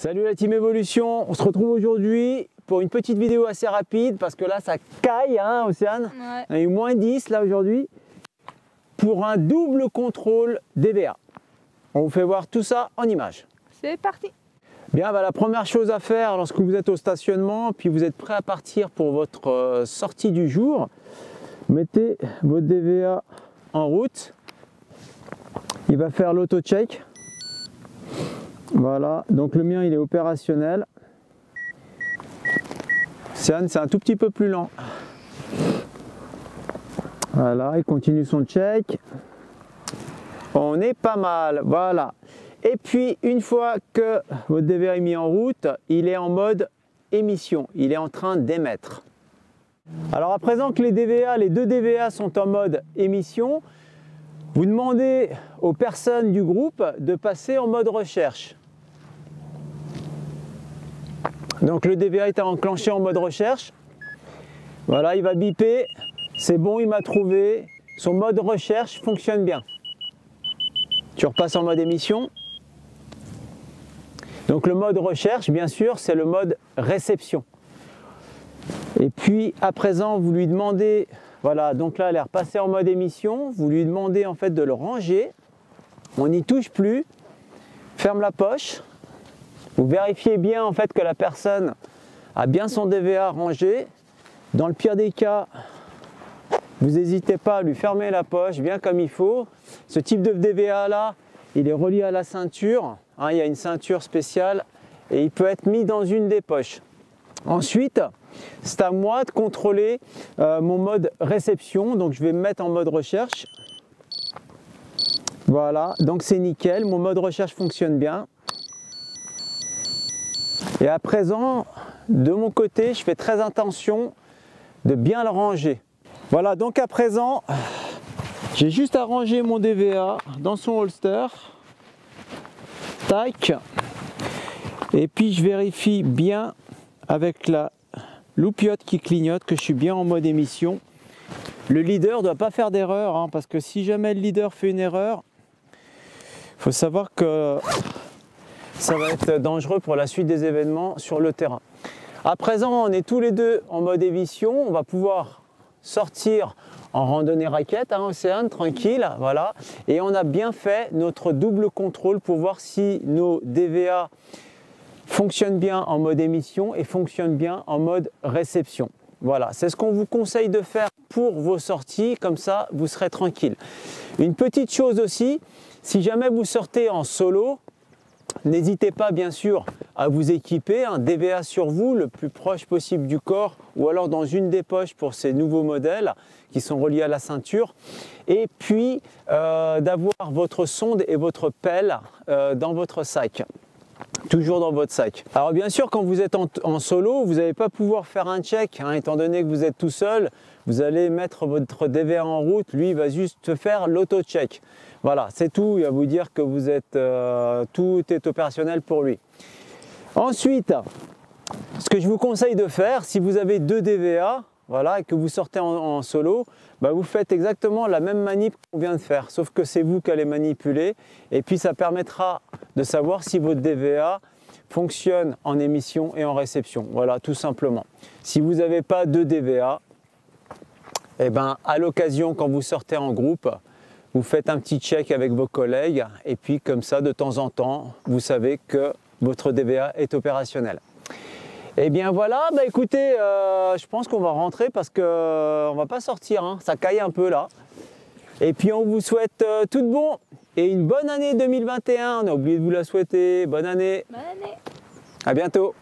Salut la team Evolution, on se retrouve aujourd'hui pour une petite vidéo assez rapide parce que là ça caille, hein Océane? Ouais. On a eu moins 10 là aujourd'hui pour un double contrôle DVA. On vous fait voir tout ça en images. C'est parti. Bien, la première chose à faire lorsque vous êtes au stationnement puis vous êtes prêt à partir pour votre sortie du jour, mettez votre DVA en route. Il va faire l'auto-check. Voilà, donc le mien il est opérationnel. C'est un tout petit peu plus lent. Voilà, il continue son check. On est pas mal, voilà. Et puis une fois que votre DVA est mis en route, il est en mode émission, il est en train d'émettre. Alors à présent que les deux DVA sont en mode émission, vous demandez aux personnes du groupe de passer en mode recherche. Donc le DVA est enclenché en mode recherche. Voilà, il va biper. C'est bon, il m'a trouvé. Son mode recherche fonctionne bien. Tu repasses en mode émission. Donc le mode recherche, bien sûr, c'est le mode réception. Et puis à présent, vous lui demandez, voilà, donc là, elle est repassée en mode émission. Vous lui demandez en fait de le ranger. On n'y touche plus. Ferme la poche. Vous vérifiez bien en fait que la personne a bien son DVA rangé. Dans le pire des cas, vous n'hésitez pas à lui fermer la poche bien comme il faut. Ce type de DVA là, il est relié à la ceinture. Hein, il y a une ceinture spéciale et il peut être mis dans une des poches. Ensuite, c'est à moi de contrôler mon mode réception. Donc je vais me mettre en mode recherche. Voilà, donc c'est nickel. Mon mode recherche fonctionne bien. Et à présent, de mon côté, je fais très attention de bien le ranger. Voilà, donc à présent, j'ai juste à ranger mon DVA dans son holster. Tac. Et puis je vérifie bien avec la loupiote qui clignote que je suis bien en mode émission. Le leader ne doit pas faire d'erreur, hein, parce que si jamais le leader fait une erreur, il faut savoir que ça va être dangereux pour la suite des événements sur le terrain. À présent, on est tous les deux en mode émission. On va pouvoir sortir en randonnée raquette, hein, Océane, tranquille, voilà. Et on a bien fait notre double contrôle pour voir si nos DVA fonctionnent bien en mode émission et fonctionnent bien en mode réception. Voilà, c'est ce qu'on vous conseille de faire pour vos sorties, comme ça vous serez tranquille. Une petite chose aussi, si jamais vous sortez en solo, n'hésitez pas bien sûr à vous équiper un DVA sur vous le plus proche possible du corps ou alors dans une des poches pour ces nouveaux modèles qui sont reliés à la ceinture, et puis d'avoir votre sonde et votre pelle dans votre sac. Toujours dans votre sac. Alors bien sûr, quand vous êtes en solo, vous n'allez pas pouvoir faire un check, hein, étant donné que vous êtes tout seul. Vous allez mettre votre DVA en route, lui il va juste faire l'auto-check. Voilà, c'est tout, il va vous dire que vous êtes, tout est opérationnel pour lui. Ensuite, ce que je vous conseille de faire, si vous avez deux DVA, voilà, et que vous sortez en solo, vous faites exactement la même manip qu'on vient de faire, sauf que c'est vous qui allez manipuler, et puis ça permettra de savoir si votre DVA fonctionne en émission et en réception. Voilà, tout simplement. Si vous n'avez pas deux DVA, à l'occasion, quand vous sortez en groupe, vous faites un petit check avec vos collègues, et puis comme ça, de temps en temps, vous savez que votre DVA est opérationnel. Et bien voilà, écoutez, je pense qu'on va rentrer parce qu'on ne va pas sortir, hein, ça caille un peu là. Et puis on vous souhaite tout de bon et une bonne année 2021. On a oublié de vous la souhaiter. Bonne année. Bonne année. À bientôt.